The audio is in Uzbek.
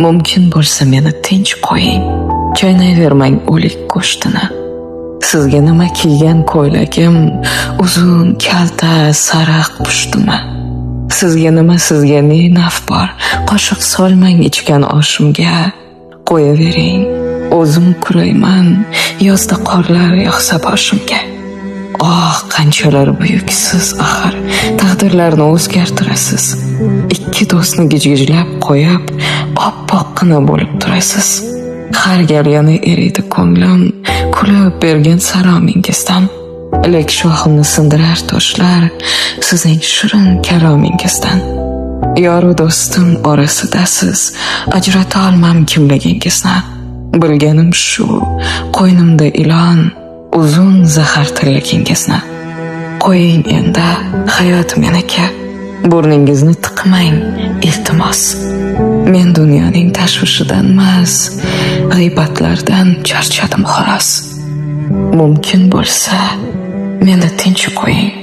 Mumkin bo'lsa meni tinch qo'ying. Chaynayvermang o'lik go'shtini. Sizga nima kiygan ko'ylagim, uzun, kalta, sariq pushtimi? Sizga nima, sizga ne naf bor? Qoshiq solmang ichgan oshimga. Qo'yavering, o'zim kurayman, yozda qorlar yog'sa boshimga. Qanchalar buyuksiz axir, taqdirlarni o'zgartirasiz. Ikki do'stni gijgijlab qo'yib, oppoqqina bo'lib turasiz. Har gal yana eriydi ko'nglim, kulib bergan salomingizdan. Lek shohimni sindirar toshlar, sizning shirin kalomingizdan. Yoru do'stim orasidasiz, ajrata olmam kimligingizni. Bilganim shu, qo'ynimda ilon, uzun zahar tilligingizni. Qo'ying endi, hayot meniki. Burningizni tiqmang, iltimos. Men dunyoning tashvishidan emas, g'iybatlardan charchadim xolos. Mumkin bo'lsa, meni tinch qo'ying.